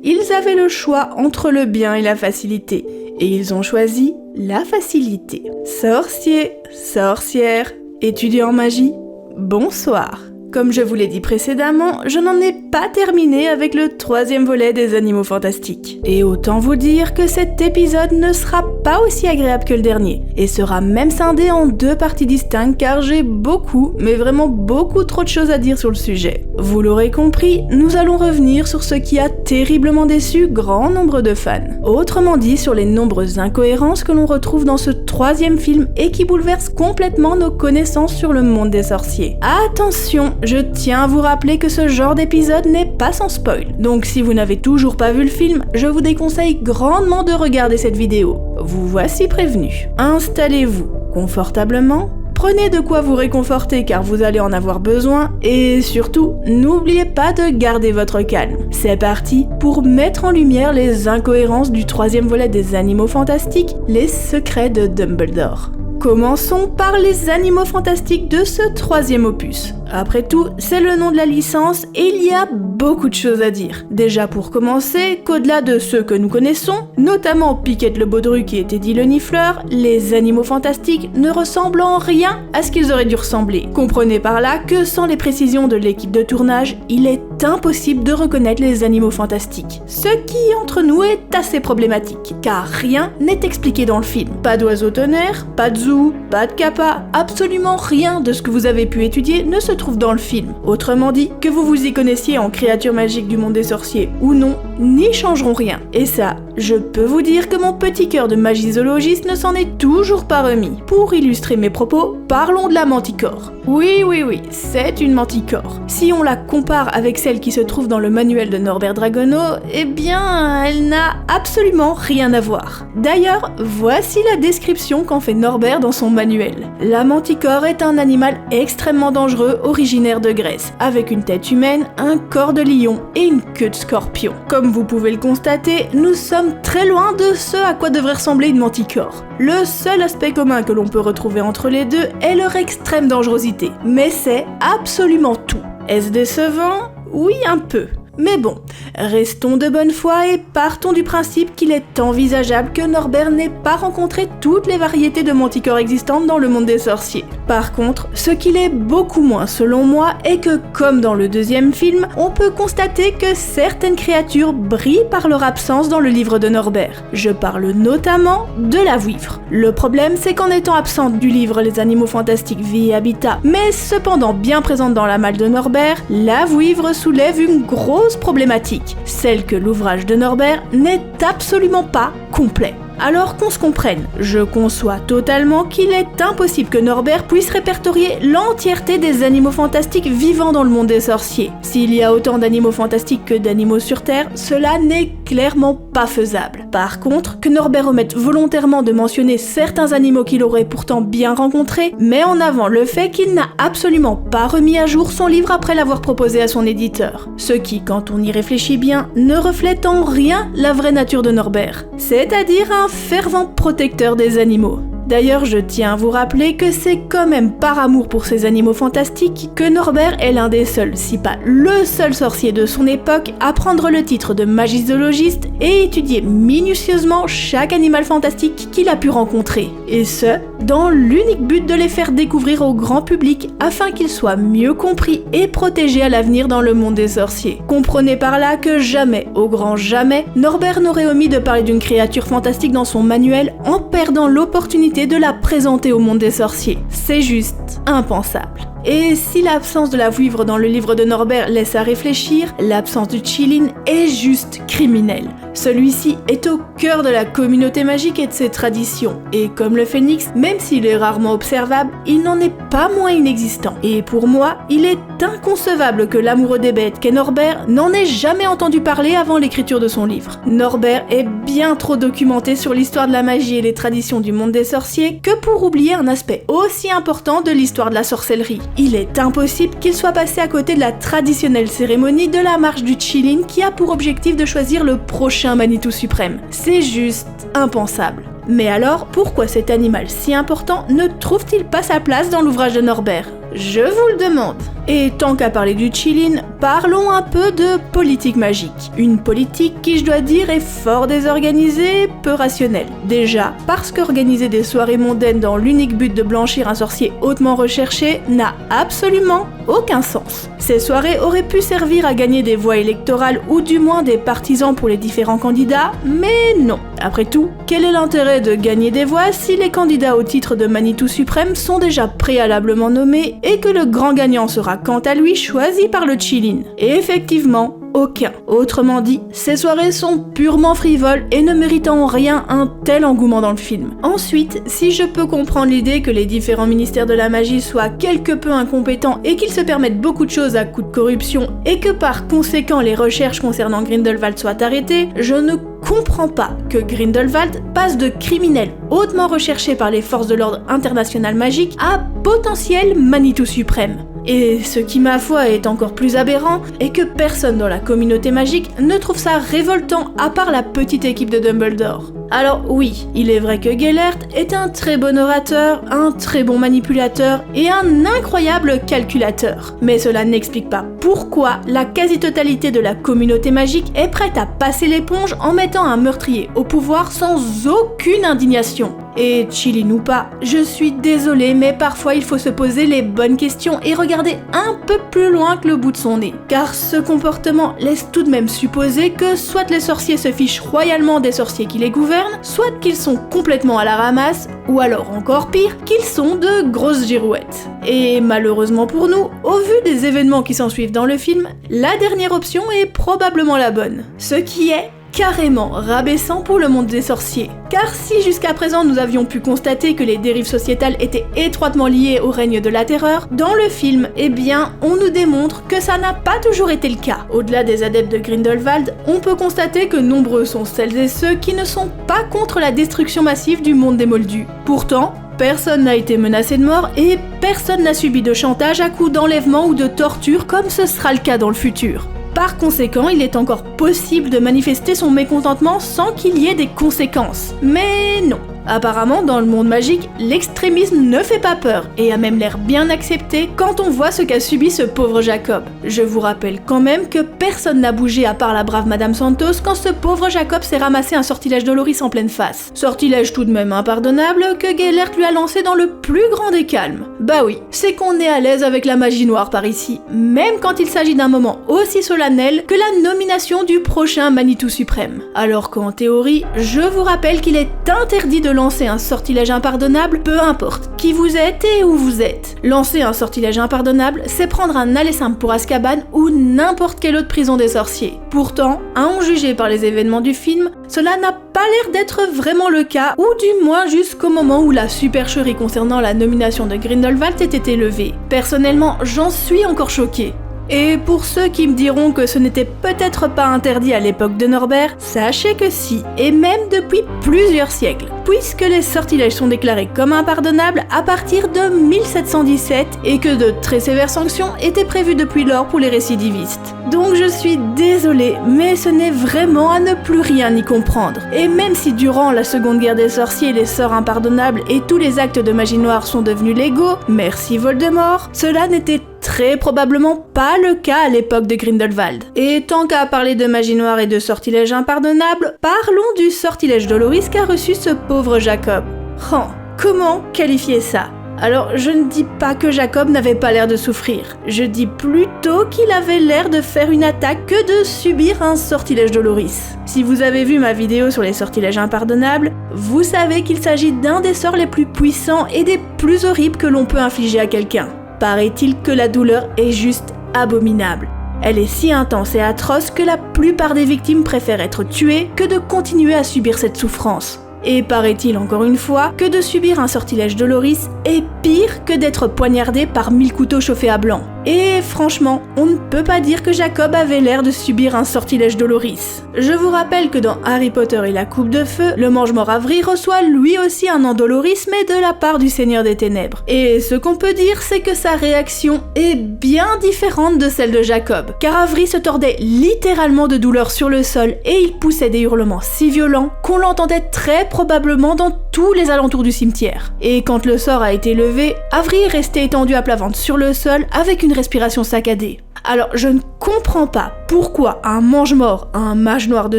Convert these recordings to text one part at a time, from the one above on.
ils avaient le choix entre le bien et la facilité, et ils ont choisi la facilité. Sorciers, sorcières, étudiants en magie, bonsoir. Comme je vous l'ai dit précédemment, je n'en ai pas terminé avec le 3e volet des Animaux Fantastiques. Et autant vous dire que cet épisode ne sera pas aussi agréable que le dernier, et sera même scindé en 2 parties distinctes car j'ai beaucoup, mais vraiment beaucoup trop de choses à dire sur le sujet. Vous l'aurez compris, nous allons revenir sur ce qui a terriblement déçu grand nombre de fans. Autrement dit, sur les nombreuses incohérences que l'on retrouve dans ce 3e film et qui bouleversent complètement nos connaissances sur le monde des sorciers. Attention, je tiens à vous rappeler que ce genre d'épisode n'est pas sans spoil. Donc si vous n'avez toujours pas vu le film, je vous déconseille grandement de regarder cette vidéo. Vous voici prévenus. Installez-vous confortablement, prenez de quoi vous réconforter car vous allez en avoir besoin et surtout, n'oubliez pas de garder votre calme. C'est parti pour mettre en lumière les incohérences du 3e volet des Animaux Fantastiques, les secrets de Dumbledore. Commençons par les Animaux Fantastiques de ce 3e opus. Après tout, c'est le nom de la licence et il y a beaucoup de choses à dire. Déjà pour commencer, qu'au-delà de ceux que nous connaissons, notamment Piquette le Baudruc et Teddy le Nifleur, les Animaux Fantastiques ne ressemblent en rien à ce qu'ils auraient dû ressembler. Comprenez par là que sans les précisions de l'équipe de tournage, il est impossible de reconnaître les Animaux Fantastiques. Ce qui, entre nous, est assez problématique, car rien n'est expliqué dans le film. Pas d'oiseau tonnerre, pas de zoo, pas de kappa, absolument rien de ce que vous avez pu étudier ne se trouve dans le film. Autrement dit, que vous vous y connaissiez en créatures magiques du monde des sorciers ou non, n'y changeront rien. Et ça, je peux vous dire que mon petit cœur de magizoologiste ne s'en est toujours pas remis. Pour illustrer mes propos, parlons de la manticore. Oui, c'est une manticore. Si on la compare avec celle qui se trouve dans le manuel de Norbert Dragono, eh bien, elle n'a absolument rien à voir. D'ailleurs, voici la description qu'en fait Norbert dans son manuel. La manticore est un animal extrêmement dangereux originaire de Grèce, avec une tête humaine, un corps de lion et une queue de scorpion. Comme vous pouvez le constater, nous sommes très loin de ce à quoi devrait ressembler une manticore. Le seul aspect commun que l'on peut retrouver entre les deux est leur extrême dangerosité, mais c'est absolument tout. Est-ce décevant ? Oui, un peu. Mais bon, restons de bonne foi et partons du principe qu'il est envisageable que Norbert n'ait pas rencontré toutes les variétés de manticores existantes dans le monde des sorciers. Par contre, ce qu'il est beaucoup moins selon moi est que, comme dans le 2e film, on peut constater que certaines créatures brillent par leur absence dans le livre de Norbert. Je parle notamment de la vouivre. Le problème, c'est qu'en étant absente du livre Les Animaux Fantastiques Vie et Habitat, mais cependant bien présente dans la malle de Norbert, la vouivre soulève une grosse problématique, celle que l'ouvrage de Norbert n'est absolument pas complet. Alors qu'on se comprenne, je conçois totalement qu'il est impossible que Norbert puisse répertorier l'entièreté des animaux fantastiques vivant dans le monde des sorciers. S'il y a autant d'animaux fantastiques que d'animaux sur Terre, cela n'est clairement pas faisable. Par contre, que Norbert omette volontairement de mentionner certains animaux qu'il aurait pourtant bien rencontrés, met en avant le fait qu'il n'a absolument pas remis à jour son livre après l'avoir proposé à son éditeur. Ce qui, quand on y réfléchit bien, ne reflète en rien la vraie nature de Norbert. C'est-à-dire un fervent protecteur des animaux. D'ailleurs, je tiens à vous rappeler que c'est quand même par amour pour ces animaux fantastiques que Norbert est l'un des seuls, si pas le seul sorcier de son époque à prendre le titre de magizoologiste et étudier minutieusement chaque animal fantastique qu'il a pu rencontrer. Et ce, dans l'unique but de les faire découvrir au grand public afin qu'ils soient mieux compris et protégés à l'avenir dans le monde des sorciers. Comprenez par là que jamais, au grand jamais, Norbert n'aurait omis de parler d'une créature fantastique dans son manuel en perdant l'opportunité de la présenter au monde des sorciers. C'est juste impensable. Et si l'absence de la vouivre dans le livre de Norbert laisse à réfléchir, l'absence du Qilin est juste criminelle. Celui-ci est au cœur de la communauté magique et de ses traditions, et comme le phénix, même s'il est rarement observable, il n'en est pas moins inexistant. Et pour moi, il est inconcevable que l'amoureux des bêtes qu'est Norbert n'en ait jamais entendu parler avant l'écriture de son livre. Norbert est bien trop documenté sur l'histoire de la magie et les traditions du monde des sorciers que pour oublier un aspect aussi important de l'histoire de la sorcellerie. Il est impossible qu'il soit passé à côté de la traditionnelle cérémonie de la marche du Qilin qui a pour objectif de choisir le prochain Manitou suprême. C'est juste impensable. Mais alors, pourquoi cet animal si important ne trouve-t-il pas sa place dans l'ouvrage de Norbert ? Je vous le demande. Et tant qu'à parler du Qilin, parlons un peu de politique magique. Une politique qui, je dois dire, est fort désorganisée, peu rationnelle. Déjà, parce qu'organiser des soirées mondaines dans l'unique but de blanchir un sorcier hautement recherché n'a absolument aucun sens. Ces soirées auraient pu servir à gagner des voix électorales ou du moins des partisans pour les différents candidats, mais non. Après tout, quel est l'intérêt de gagner des voix si les candidats au titre de Manitou suprême sont déjà préalablement nommés et que le grand gagnant sera quant à lui choisi par le Qilin? Et effectivement, aucun. Autrement dit, ces soirées sont purement frivoles et ne méritent en rien un tel engouement dans le film. Ensuite, si je peux comprendre l'idée que les différents ministères de la magie soient quelque peu incompétents et qu'ils se permettent beaucoup de choses à coup de corruption et que par conséquent les recherches concernant Grindelwald soient arrêtées, je ne comprends pas que Grindelwald passe de criminel hautement recherché par les forces de l'ordre international magique à potentiel Manitou suprême. Et ce qui, ma foi, est encore plus aberrant, est que personne dans la communauté magique ne trouve ça révoltant à part la petite équipe de Dumbledore. Alors oui, il est vrai que Gellert est un très bon orateur, un très bon manipulateur et un incroyable calculateur. Mais cela n'explique pas pourquoi la quasi-totalité de la communauté magique est prête à passer l'éponge en mettant un meurtrier au pouvoir sans aucune indignation. Et Qilin ou pas, je suis désolée, mais parfois il faut se poser les bonnes questions et regarder un peu plus loin que le bout de son nez. Car ce comportement laisse tout de même supposer que soit les sorciers se fichent royalement des sorciers qui les gouvernent, soit qu'ils sont complètement à la ramasse, ou alors encore pire, qu'ils sont de grosses girouettes. Et malheureusement pour nous, au vu des événements qui s'ensuivent dans le film, la dernière option est probablement la bonne. Ce qui est carrément rabaissant pour le monde des sorciers. Car si jusqu'à présent nous avions pu constater que les dérives sociétales étaient étroitement liées au règne de la terreur, dans le film, eh bien, on nous démontre que ça n'a pas toujours été le cas. Au-delà des adeptes de Grindelwald, on peut constater que nombreux sont celles et ceux qui ne sont pas contre la destruction massive du monde des Moldus. Pourtant, personne n'a été menacé de mort et personne n'a subi de chantage à coups d'enlèvement ou de torture comme ce sera le cas dans le futur. Par conséquent, il est encore possible de manifester son mécontentement sans qu'il y ait des conséquences. Mais non. Apparemment, dans le monde magique, l'extrémisme ne fait pas peur et a même l'air bien accepté quand on voit ce qu'a subi ce pauvre Jacob. Je vous rappelle quand même que personne n'a bougé à part la brave Madame Santos quand ce pauvre Jacob s'est ramassé un sortilège Doloris en pleine face. Sortilège tout de même impardonnable que Gellert lui a lancé dans le plus grand des calmes. Bah oui, c'est qu'on est à l'aise avec la magie noire par ici, même quand il s'agit d'un moment aussi solennel que la nomination du prochain Manitou suprême. Alors qu'en théorie, je vous rappelle qu'il est interdit de lancer un sortilège impardonnable, peu importe qui vous êtes et où vous êtes. Lancer un sortilège impardonnable, c'est prendre un aller simple pour Azkaban ou n'importe quelle autre prison des sorciers. Pourtant, à en juger par les événements du film, cela n'a pas l'air d'être vraiment le cas, ou du moins jusqu'au moment où la supercherie concernant la nomination de Grindelwald était élevée. Personnellement, j'en suis encore choquée. Et pour ceux qui me diront que ce n'était peut-être pas interdit à l'époque de Norbert, sachez que si, et même depuis plusieurs siècles, puisque les sortilèges sont déclarés comme impardonnables à partir de 1717 et que de très sévères sanctions étaient prévues depuis lors pour les récidivistes. Donc je suis désolée, mais ce n'est vraiment à ne plus rien y comprendre. Et même si durant la Seconde Guerre des Sorciers, les sorts impardonnables et tous les actes de magie noire sont devenus légaux, merci Voldemort, cela n'était très probablement pas le cas à l'époque de Grindelwald. Et tant qu'à parler de magie noire et de sortilèges impardonnables, parlons du sortilège Doloris qu'a reçu ce pauvre Jacob. Oh, comment qualifier ça ? Alors, je ne dis pas que Jacob n'avait pas l'air de souffrir. Je dis plutôt qu'il avait l'air de faire une attaque que de subir un sortilège Doloris. Si vous avez vu ma vidéo sur les sortilèges impardonnables, vous savez qu'il s'agit d'un des sorts les plus puissants et des plus horribles que l'on peut infliger à quelqu'un. Paraît-il que la douleur est juste abominable. Elle est si intense et atroce que la plupart des victimes préfèrent être tuées que de continuer à subir cette souffrance. Et paraît-il encore une fois que de subir un sortilège Doloris est pire que d'être poignardé par 1000 couteaux chauffés à blanc. Et franchement, on ne peut pas dire que Jacob avait l'air de subir un sortilège Doloris. Je vous rappelle que dans Harry Potter et la Coupe de Feu, le Mange-Mort Avery reçoit lui aussi un endoloris mais de la part du Seigneur des Ténèbres. Et ce qu'on peut dire, c'est que sa réaction est bien différente de celle de Jacob, car Avery se tordait littéralement de douleur sur le sol et il poussait des hurlements si violents qu'on l'entendait très probablement dans tous les alentours du cimetière. Et quand le sort a été levé, Avery est resté étendu à plat ventre sur le sol avec une respiration saccadée. Alors je ne comprends pas pourquoi un mange-mort, un mage noir de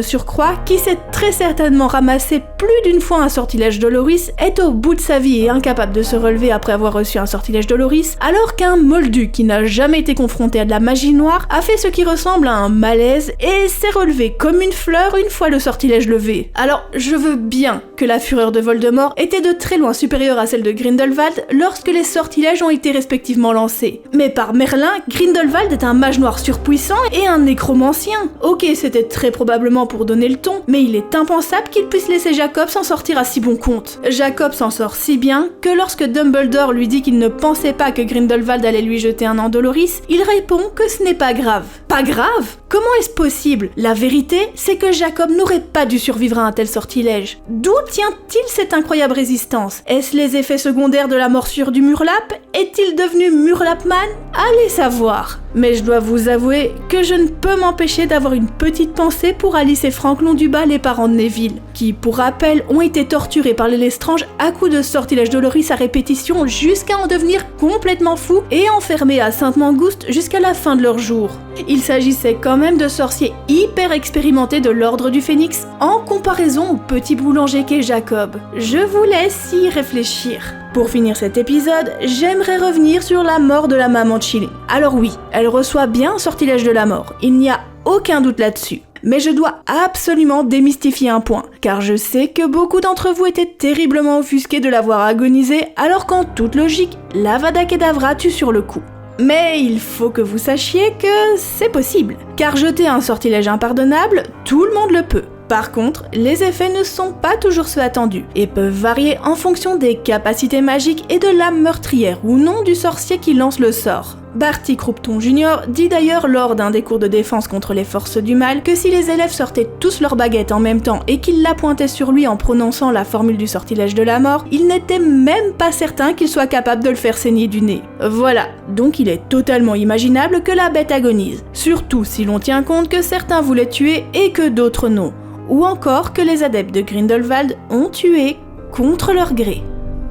surcroît, qui s'est très certainement ramassé plus d'une fois un sortilège Doloris, est au bout de sa vie et incapable de se relever après avoir reçu un sortilège Doloris, alors qu'un moldu qui n'a jamais été confronté à de la magie noire a fait ce qui ressemble à un malaise et s'est relevé comme une fleur une fois le sortilège levé. Alors je veux bien que la fureur de Voldemort était de très loin supérieure à celle de Grindelwald lorsque les sortilèges ont été respectivement lancés. Mais par Merlin, Grindelwald est un mage noir surpuissant et un nécromancien. Ok, c'était très probablement pour donner le ton, mais il est impensable qu'il puisse laisser Jacob s'en sortir à si bon compte. Jacob s'en sort si bien que lorsque Dumbledore lui dit qu'il ne pensait pas que Grindelwald allait lui jeter un Andoloris, il répond que ce n'est pas grave. Pas grave ? Comment est-ce possible ? La vérité, c'est que Jacob n'aurait pas dû survivre à un tel sortilège. D'où tient-il cette incroyable résistance ? Est-ce les effets secondaires de la morsure du Murlap ? Est-il devenu Murlapman ? Allez savoir. Mais je dois vous avouer que je ne peux m'empêcher d'avoir une petite pensée pour Alice et Franklin Dubat, les parents de Neville, qui, pour rappel, ont été torturés par les Lestrange à coups de sortilèges Doloris à répétition jusqu'à en devenir complètement fous et enfermés à Sainte-Mangouste jusqu'à la fin de leur jour. Il s'agissait quand même de sorciers hyper expérimentés de l'ordre du Phénix en comparaison au petit boulanger qu'est Jacob. Je vous laisse y réfléchir. Pour finir cet épisode, j'aimerais revenir sur la mort de la maman de Chili. Alors oui, elle reçoit bien un sortilège de la mort, il n'y a aucun doute là-dessus. Mais je dois absolument démystifier un point, car je sais que beaucoup d'entre vous étaient terriblement offusqués de la voir agoniser, alors qu'en toute logique, l'Avada Kedavra tue sur le coup. Mais il faut que vous sachiez que c'est possible, car jeter un sortilège impardonnable, tout le monde le peut. Par contre, les effets ne sont pas toujours ceux attendus et peuvent varier en fonction des capacités magiques et de l'âme meurtrière ou non du sorcier qui lance le sort. Barty Croupton Jr. dit d'ailleurs lors d'un des cours de défense contre les forces du mal que si les élèves sortaient tous leur baguette en même temps et qu'ils la pointaient sur lui en prononçant la formule du sortilège de la mort, il n'était même pas certain qu'il soit capable de le faire saigner du nez. Voilà, donc il est totalement imaginable que la bête agonise, surtout si l'on tient compte que certains voulaient tuer et que d'autres non. Ou encore que les adeptes de Grindelwald ont tué contre leur gré.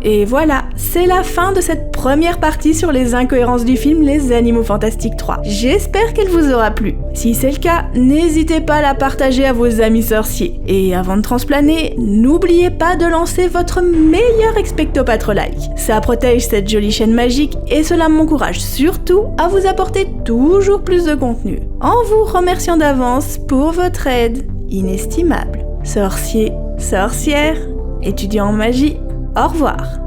Et voilà, c'est la fin de cette première partie sur les incohérences du film Les Animaux Fantastiques 3. J'espère qu'elle vous aura plu. Si c'est le cas, n'hésitez pas à la partager à vos amis sorciers. Et avant de transplaner, n'oubliez pas de lancer votre meilleur Expecto Patro like. Ça protège cette jolie chaîne magique et cela m'encourage surtout à vous apporter toujours plus de contenu. En vous remerciant d'avance pour votre aide inestimable. Sorciers, sorcières, étudiants en magie, au revoir.